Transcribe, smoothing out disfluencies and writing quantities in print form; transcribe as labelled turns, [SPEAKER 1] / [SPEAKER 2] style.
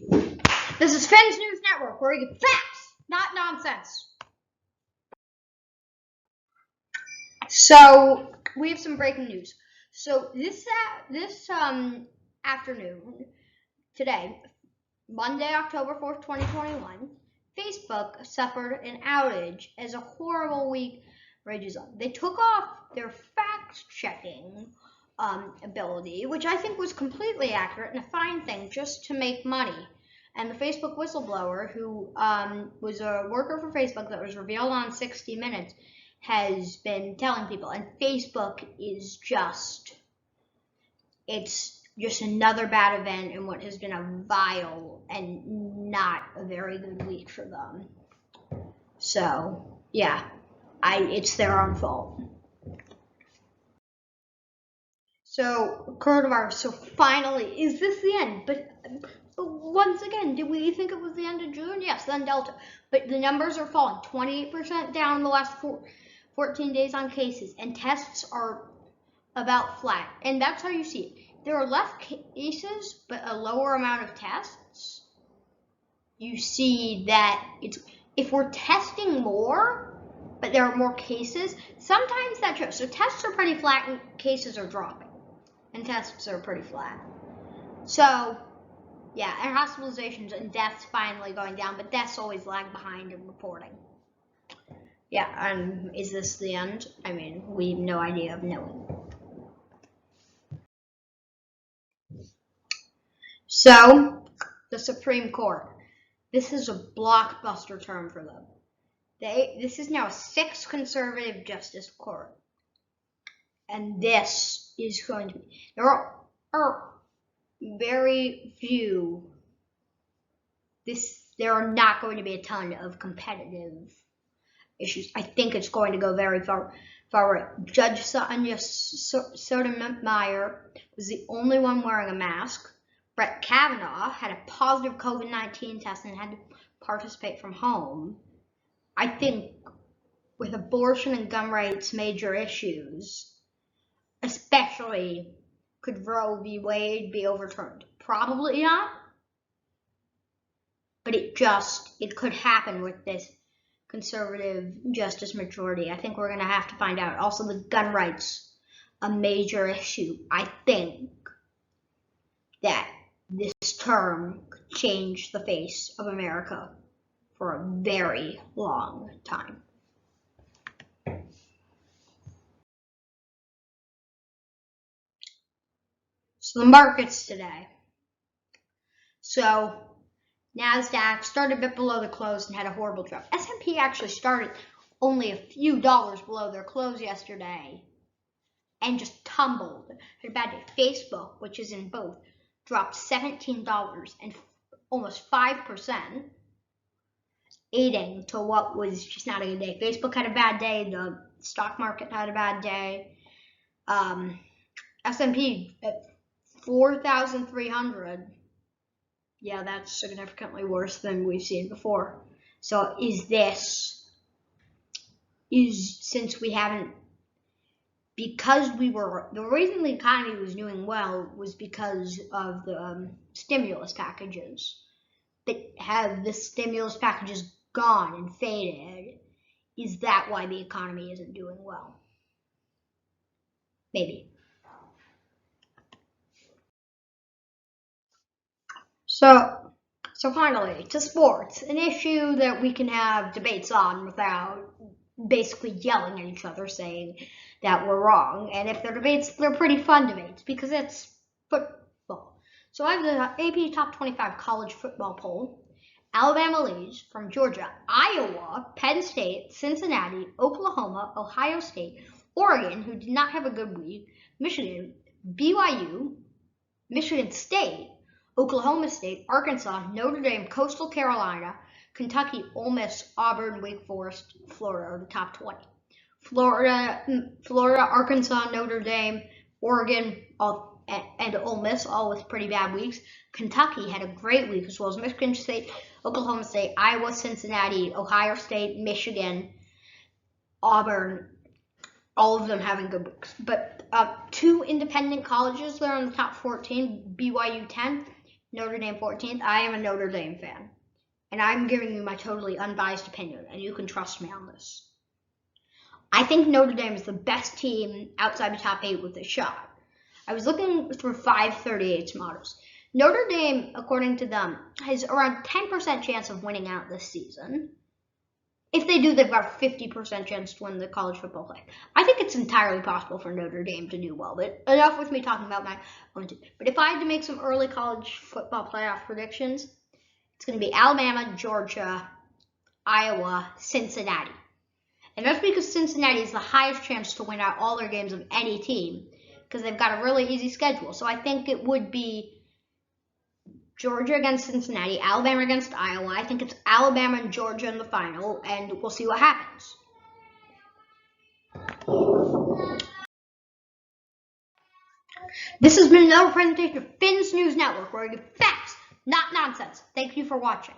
[SPEAKER 1] This is Finn's News Network, where you get facts, not nonsense. So we have some breaking news. So this afternoon, today, Monday, October 4th, 2021, Facebook suffered an outage as a horrible week rages on. They took off their fact-checking ability, which I think was completely accurate and a fine thing, just to make money. And the Facebook whistleblower, who was a worker for Facebook that was revealed on 60 Minutes, has been telling people. And Facebook is it's just another bad event in what has been a vile and not a very good week for them. So, yeah, it's their own fault. So, coronavirus. So finally, is this the end? But once again, did we think it was the end of June? Yes, then Delta. But the numbers are falling. 28% down in the last 14 days on cases. And tests are about flat. And that's how you see it. There are less cases, but a lower amount of tests. You see that if we're testing more, but there are more cases, sometimes that shows. So tests are pretty flat and cases are dropping. And tests are pretty flat. So, yeah, and hospitalizations and deaths finally going down, but deaths always lag behind in reporting. Yeah, and is this the end? I mean, we have no idea of knowing. So, the Supreme Court. This is a blockbuster term for them. This is now a 6th conservative justice court. And this is going to be, there are very few, there are not going to be a ton of competitive issues. I think it's going to go very far right. Judge Sonia Sotomayor was the only one wearing a mask. Brett Kavanaugh had a positive COVID-19 test and had to participate from home. I think with abortion and gun rights major issues, especially could Roe v. Wade be overturned? Probably not. But it could happen with this conservative justice majority. I think we're going to have to find out. Also, the gun rights, a major issue. I think that this term could change the face of America for a very long time. So the markets today. So NASDAQ started a bit below the close and had a horrible drop. S&P actually started only a few dollars below their close yesterday and just tumbled. Had a bad day. Facebook, which is in both, dropped $17 and almost 5%, aiding to what was just not a good day. Facebook had a bad day. The stock market had a bad day. S&P at 4,300. Yeah, that's significantly worse than we've seen before. So since we haven't, because the reason the economy was doing well was because of the stimulus packages. But have the stimulus packages gone and faded? Is that why the economy isn't doing well? Maybe. So finally, to sports, an issue that we can have debates on without basically yelling at each other saying that we're wrong. And if they're debates, they're pretty fun debates because it's football. So I have the AP Top 25 college football poll. Alabama leads from Georgia, Iowa, Penn State, Cincinnati, Oklahoma, Ohio State, Oregon, who did not have a good week, Michigan, BYU, Michigan State, Oklahoma State, Arkansas, Notre Dame, Coastal Carolina, Kentucky, Ole Miss, Auburn, Wake Forest, Florida are the top 20. Florida, Arkansas, Notre Dame, Oregon, and Ole Miss, all with pretty bad weeks. Kentucky had a great week, as well as Michigan State, Oklahoma State, Iowa, Cincinnati, Ohio State, Michigan, Auburn, all of them having good weeks. But 2 independent colleges that are in the top 14, BYU 10, Notre Dame 14th. I am a Notre Dame fan, and I'm giving you my totally unbiased opinion, and you can trust me on this. I think Notre Dame is the best team outside the top 8 with a shot. I was looking through 538's models. Notre Dame, according to them, has around 10% chance of winning out this season. If they do, they've got a 50% chance to win the college football play. I think it's entirely possible for Notre Dame to do well, but enough with me talking about my own team. But if I had to make some early college football playoff predictions, it's going to be Alabama, Georgia, Iowa, Cincinnati. And that's because Cincinnati has the highest chance to win out all their games of any team because they've got a really easy schedule. So I think it would be Georgia against Cincinnati, Alabama against Iowa. I think it's Alabama and Georgia in the final, and we'll see what happens. This has been another presentation of Finn's News Network, where you get facts, not nonsense. Thank you for watching.